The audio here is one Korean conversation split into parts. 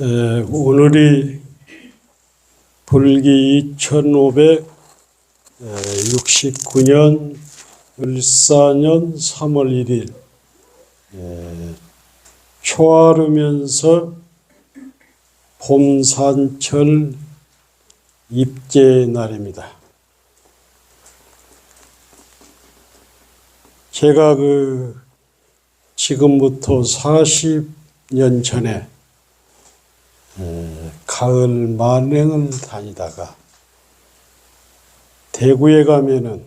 오늘이 불기 2569년 을사년 3월 1일 초하루면서 봄산철 입제 날입니다. 제가 지금부터 40년 전에 가을 만행을 다니다가 대구에 가면은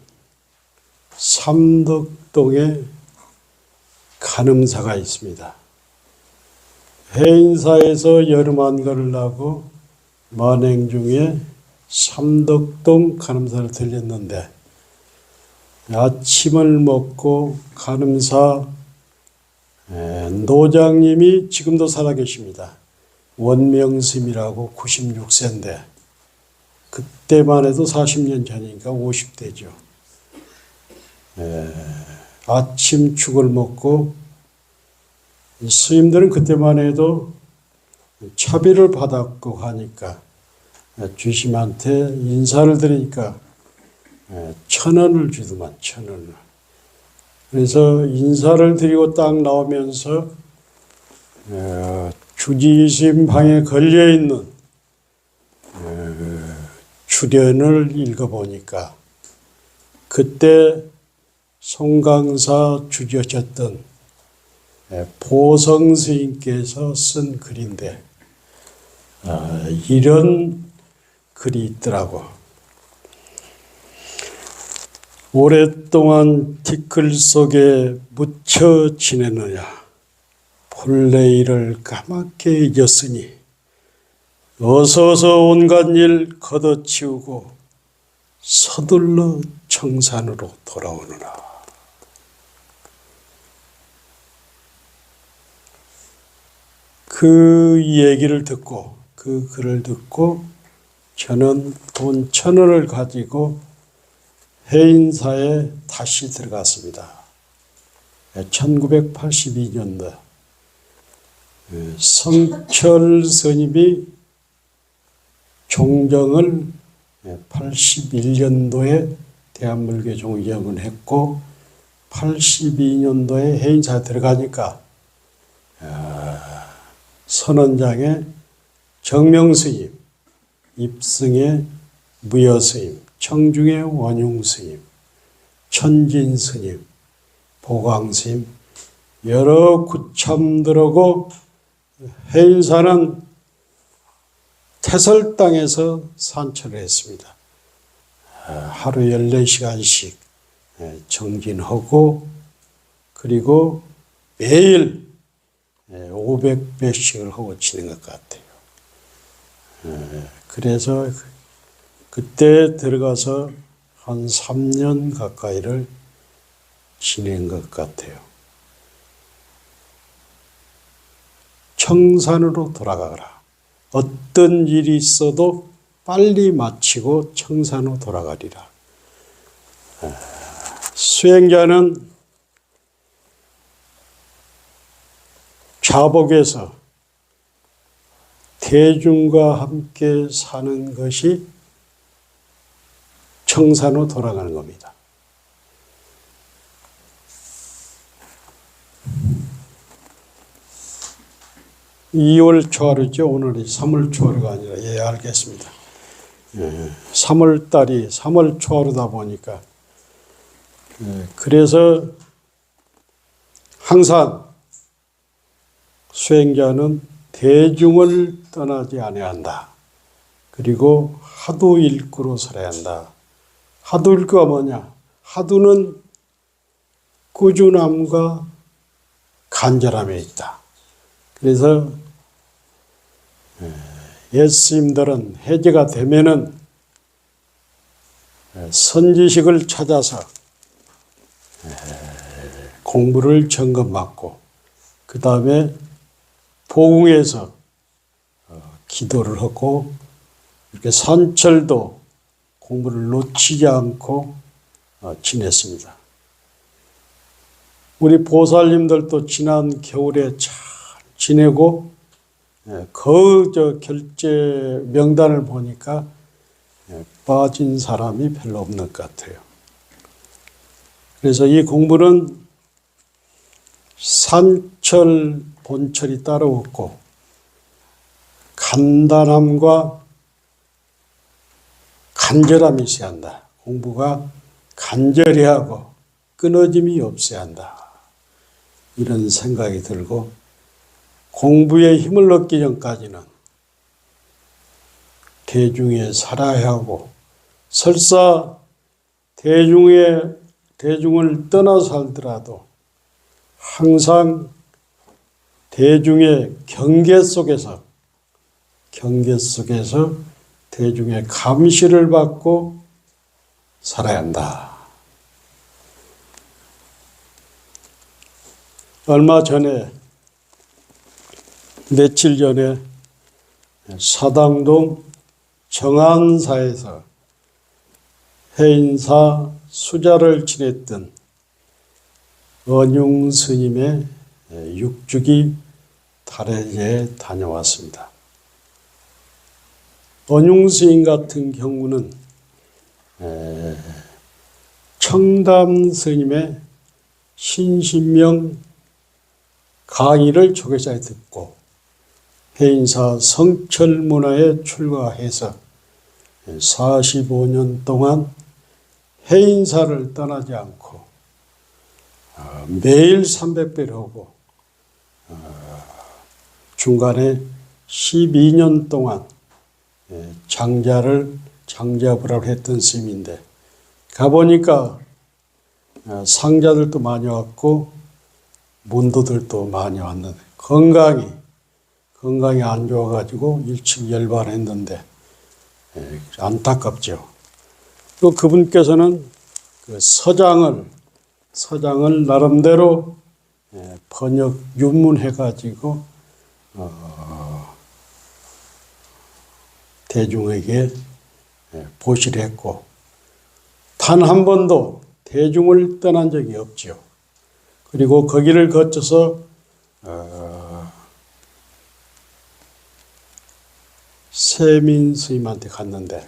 삼덕동에 간음사가 있습니다. 해인사에서 여름 한가를 하고 만행 중에 삼덕동 간음사를 들렸는데 아침을 먹고 간음사 노장님이 지금도 살아계십니다. 원명스님이라고 96세인데 그때만 해도 40년 전이니까 50대죠. 아침 죽을 먹고 스님들은 그때만 해도 차비를 받았고 하니까 주심한테 인사를 드리니까 1,000원을 주더만 1,000원을. 그래서 인사를 드리고 딱 나오면서 주지스님 방에 걸려있는 주련을 읽어보니까 그때 송강사 주저셨던 보성스님께서 쓴 글인데 이런 글이 있더라고. 오랫동안 티끌 속에 묻혀 지내느냐. 본래일을 까맣게 잊었으니 어서서 온갖 일 걷어치우고 서둘러 청산으로 돌아오느라. 그 얘기를 듣고 그 글을 듣고 저는 돈 1,000원을 가지고 해인사에 다시 들어갔습니다. 1982년도 성철 스님이 종정을 81년도에 대한불교 종정을 했고 82년도에 해인사에 들어가니까 선원장에 정명스님, 입승의 무여스님, 청중의 원흉스님, 천진스님, 보광스님 여러 구참들하고 해인사는 태설 땅에서 산철을 했습니다. 하루 14시간씩 정진하고 그리고 매일 500배씩을 하고 치는 것 같아요. 그래서 그때 들어가서 한 3년 가까이를 지낸 것 같아요. 청산으로 돌아가라. 어떤 일이 있어도 빨리 마치고 청산으로 돌아가리라. 수행자는 좌복에서 대중과 함께 사는 것이 청산으로 돌아가는 겁니다. (2월) 초하루죠. 오늘이 3월 초하루가 아니라 알겠습니다. 3월 달이 3월 초하루다 보니까 그래서 항상 수행자는 대중을 떠나지 아니한다. 그리고 하도 일구로 살아야 한다. 하도 일구가 뭐냐? 하도는 꾸준함과 간절함에 있다. 그래서 예스님들은 해제가 되면은 선지식을 찾아서 공부를 점검받고 그 다음에 보궁에서 기도를 하고 이렇게 산철도 공부를 놓치지 않고 지냈습니다. 우리 보살님들도 지난 겨울에 잘 지내고 그 결제 명단을 보니까 빠진 사람이 별로 없는 것 같아요. 그래서 이 공부는 산철, 본철이 따로 없고 간단함과 간절함이 있어야 한다. 공부가 간절히 하고 끊어짐이 없어야 한다. 이런 생각이 들고 공부에 힘을 얻기 전까지는 대중에 살아야 하고 설사 대중을 떠나 살더라도 항상 대중의 경계 속에서 대중의 감시를 받고 살아야 한다. 며칠 전에 사당동 정안사에서 해인사 수자를 지냈던 언융 스님의 육주기 탈해제에 다녀왔습니다. 언융 스님 같은 경우는 청담 스님의 신신명 강의를 조계사에 듣고 해인사 성철문화에 출가해서 45년 동안 해인사를 떠나지 않고 매일 300배를 하고 중간에 12년 동안 장자부라고 했던 스님인데 가보니까 상자들도 많이 왔고 문도들도 많이 왔는데 건강이 안 좋아가지고 일찍 열반했는데 안타깝죠. 또 그분께서는 그 서장을 나름대로 번역 윤문해가지고 대중에게 보시를 했고 단 한 번도 대중을 떠난 적이 없죠. 그리고 거기를 거쳐서 세민 스님한테 갔는데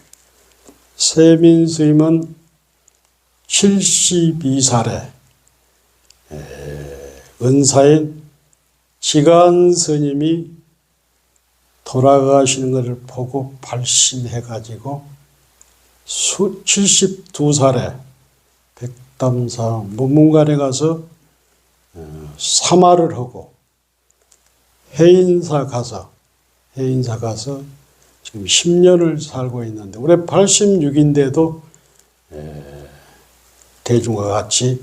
세민 스님은 72살에 은사인 지간 스님이 돌아가시는 것을 보고 발심해가지고 72살에 백담사 문문관에 가서 사마를 하고 해인사 가서 지금 10년을 살고 있는데 올해 86인데도 대중과 같이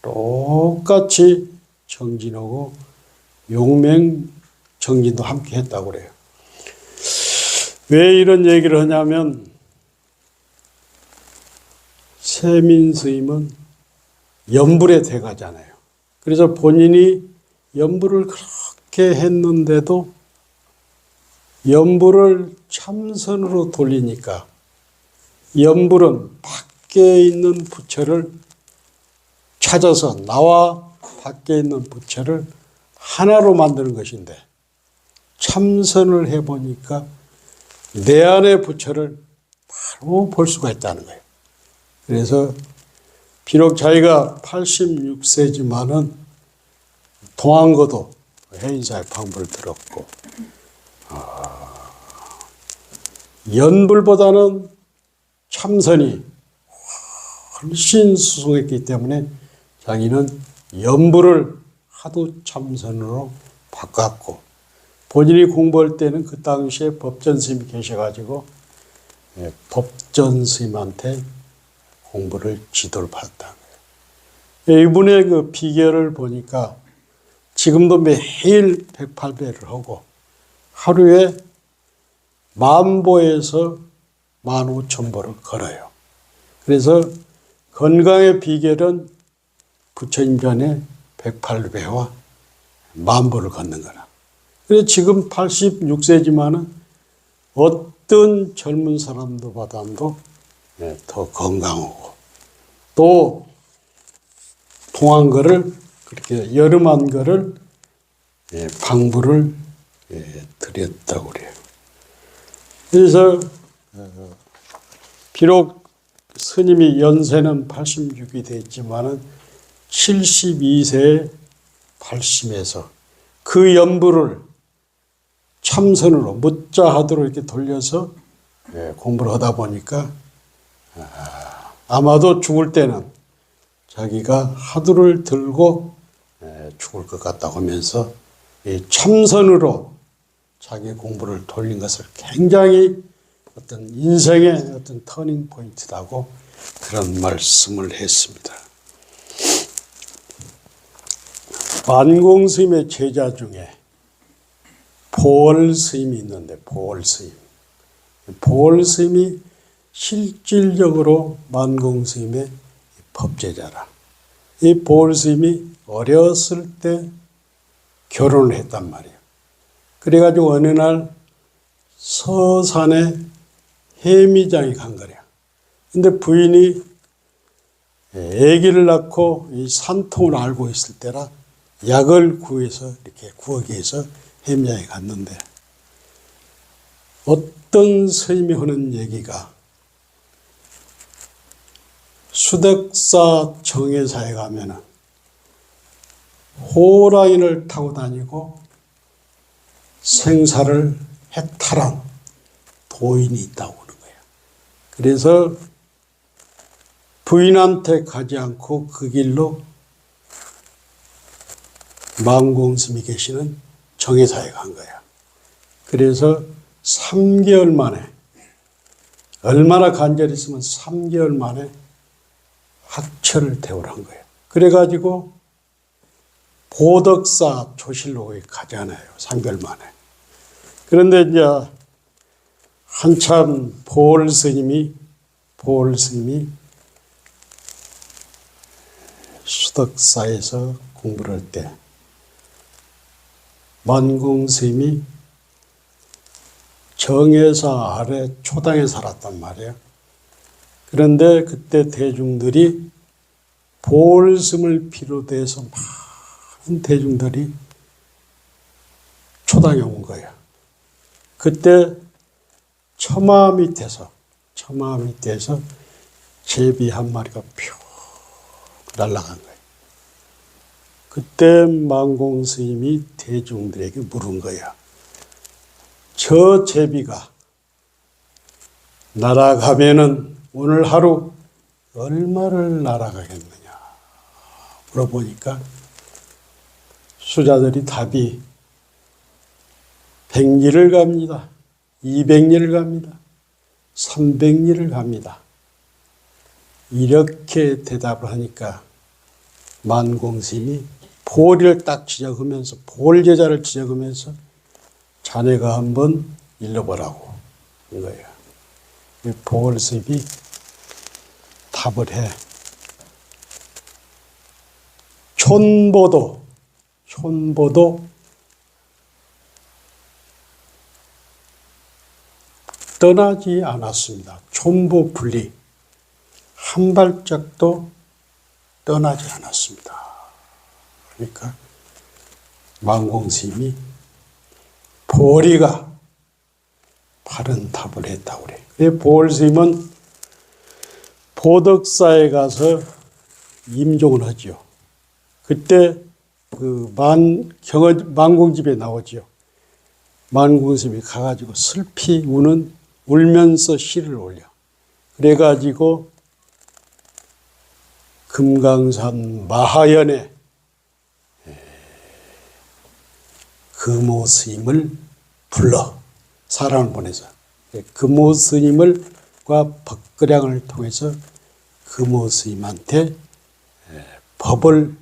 똑같이 정진하고 용맹 정진도 함께 했다고 그래요. 왜 이런 얘기를 하냐면 세민 스님은 연불의 대가잖아요. 그래서 본인이 연불을 그렇게 했는데도 연불을 참선으로 돌리니까 연불은 밖에 있는 부처를 찾아서 나와 밖에 있는 부처를 하나로 만드는 것인데 참선을 해보니까 내 안의 부처를 바로 볼 수가 있다는 거예요. 그래서 비록 자기가 86세지만은 동안거도 해인사의 방부를 들었고 연불보다는 참선이 훨씬 수승했기 때문에 자기는 연불을 하도 참선으로 바꿨고 본인이 공부할 때는 그 당시에 법전 스님이 계셔가지고 법전 스님한테 공부를 지도를 받았다는 거예요. 이분의 그 비결을 보니까 지금도 매일 108배를 하고 하루에 10,000보에서 15,000보를 걸어요. 그래서 건강의 비결은 부처님 전에 108배와 10,000보를 걷는 거라. 그래서 지금 86세지만은 어떤 젊은 사람들보다도 더 건강하고 또 동안 거를 그렇게 여름한 거를 방부를 드렸다고 그래요. 그래서 비록 스님이 연세는 86이 됐지만은 72세에 발심해서 그 연부를 참선으로 무자하도록 이렇게 돌려서 공부를 하다 보니까 아마도 죽을 때는 자기가 화두를 들고 죽을 것 같다고 하면서 이 참선으로 자기 공부를 돌린 것을 굉장히 어떤 인생의 어떤 터닝 포인트라고 그런 말씀을 했습니다. 만공 스님의 제자 중에 보월 스님이 있는데 보월 스님이 실질적으로 만공 스님의 법제자라. 이 보월 스님이 어렸을 때 결혼을 했단 말이에요. 그래가지고 어느 날 서산에 해미장에 간 거래요. 근데 부인이 아기를 낳고 이 산통을 앓고 있을 때라 약을 구해서 이렇게 구하기 위해서 해미장에 갔는데 어떤 스님이 하는 얘기가 수덕사 정회사에 가면은 호랑이를 타고 다니고 생사를 해탈한 도인이 있다고 하는 거예요. 그래서 부인한테 가지 않고 그 길로 만공스님이 계시는 정회사에 간 거야. 그래서 3개월 만에, 얼마나 간절히 있으면 3개월 만에 학철을 대우를 한 거예요. 그래가지고 보덕사 조실록에 가잖아요. 3개월 만에. 그런데 이제 한참 보월 스님이 수덕사에서 공부를 할 때 만공 스님이 정회사 아래 초당에 살았단 말이에요. 그런데 그때 대중들이 보월 스님을 비롯해서 많은 대중들이 초당에 온 거예요. 그때 처마 밑에서 제비 한 마리가 퓨 날아간 거예요. 그때 만공 스님이 대중들에게 물은 거야. 저 제비가 날아가면은 오늘 하루 얼마를 날아가겠느냐 물어보니까 수자들이 답이 100리를 갑니다. 200리를 갑니다. 300리를 갑니다. 이렇게 대답을 하니까 만공스님이 보리를 딱 지적하면서 보월제자를 지적하면서 자네가 한번 일러보라고 한 거예요. 보월스님이 답을 해. 촌보도 떠나지 않았습니다. 촌보 분리 한 발짝도 떠나지 않았습니다. 그러니까 만공스님이 보리가 바른 답을 했다고 그래요. 보월스님은 보덕사에 가서 임종을 하죠. 그때 그 만공집에 나오죠. 만공스님이 가가지고 슬피 울면서 시를 올려. 그래가지고 금강산 마하연에 금오 스님을 불러 사람을 보내서 금오 스님과 법그량을 통해서 금오 스님한테 법을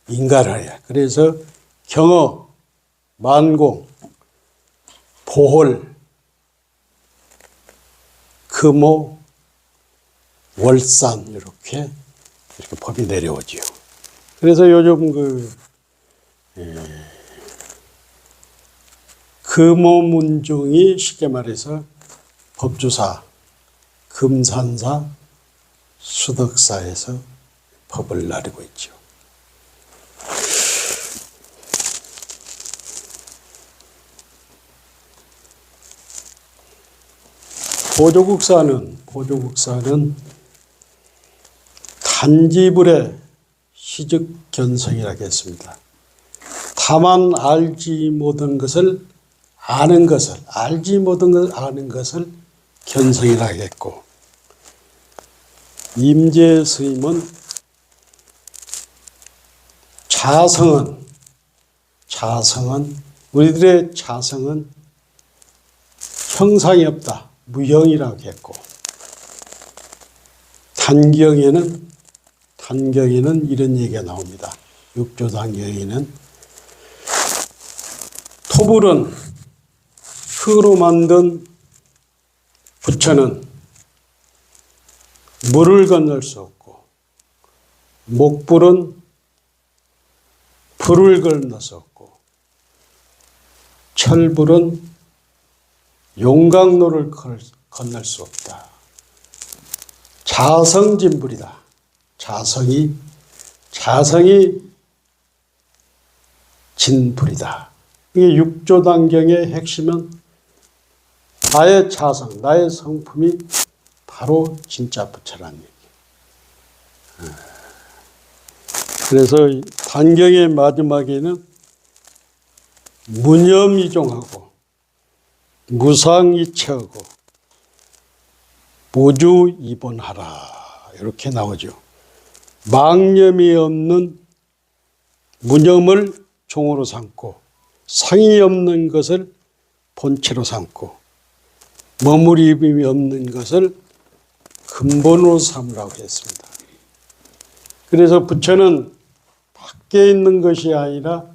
인가를 해요. 그래서 경어, 만공, 보홀, 금오, 월산 이렇게 법이 내려오지요. 그래서 요즘 금오문중이 쉽게 말해서 법주사, 금산사, 수덕사에서 법을 나르고 있죠. 보조국사는 단지불의 시적견성이라고 했습니다. 다만 알지 못한 것을 아는 것을, 알지 못한 것을 아는 것을 견성이라고 했고, 임재 스님은 자성은 우리들의 자성은 형상이 없다, 무형이라고 했고, 단경에는 이런 얘기가 나옵니다. 육조단경에는 토불은 흙으로 만든 부처는 물을 건널 수 없고, 목불은 불을 건널 수 없고, 철불은 용광로를 건널 수 없다. 자성진불이다. 자성이 진불이다. 이게 육조단경의 핵심은 나의 자성, 나의 성품이 바로 진짜 부처라는 얘기. 그래서 단경의 마지막에는 무념이종하고 무상이체하고 무주이본하라 이렇게 나오죠. 망념이 없는 무념을 종으로 삼고 상이 없는 것을 본체로 삼고 머무림이 없는 것을 근본으로 삼으라고 했습니다. 그래서 부처는 밖에 있는 것이 아니라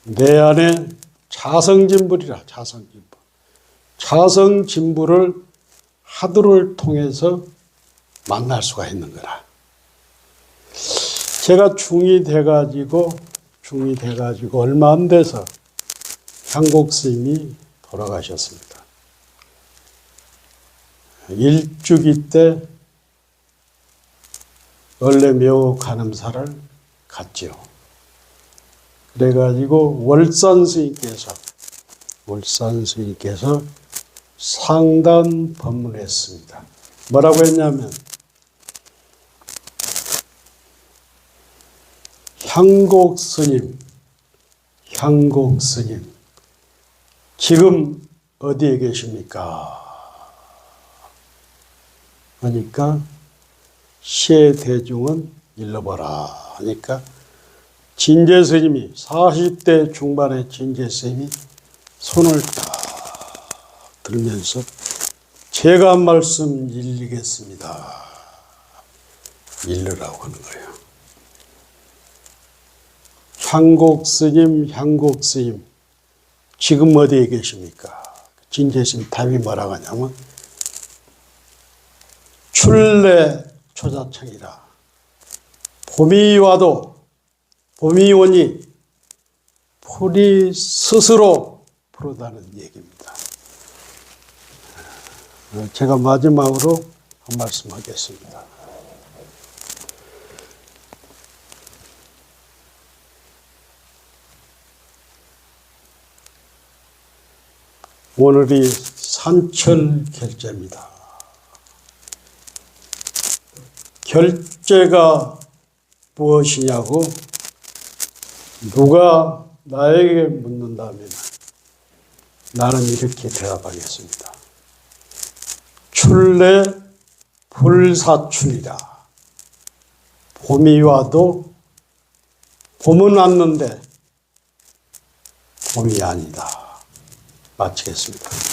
내 안에 자성진불이라. 자성진불을 화두를 통해서 만날 수가 있는 거라. 제가 중2 돼가지고 얼마 안 돼서 향곡 스님이 돌아가셨습니다. 일주기 때 원래묘 간음사를 갔죠. 그래가지고 월산 스님께서 상담 법문했습니다. 뭐라고 했냐면 향곡 스님 지금 어디에 계십니까? 하니까 시대중은 일러보라 하니까 진제 스님이 40대 중반의 진제 스님이 손을 딱 들면서 제가 말씀 일리겠습니다. 일르라고 하는 거예요. 향곡 스님 지금 어디에 계십니까? 진제 스님 답이 뭐라고 하냐면 출래 초자청이라. 봄이 와도 봄이 오니 풀이 스스로 푸르다는 얘기입니다. 제가 마지막으로 한 말씀 하겠습니다. 오늘이 산철 결제입니다. 결제가 무엇이냐고 누가 나에게 묻는다면 나는 이렇게 대답하겠습니다. 출래 불사춘이다. 봄이 와도 봄은 왔는데 봄이 아니다. 마치겠습니다.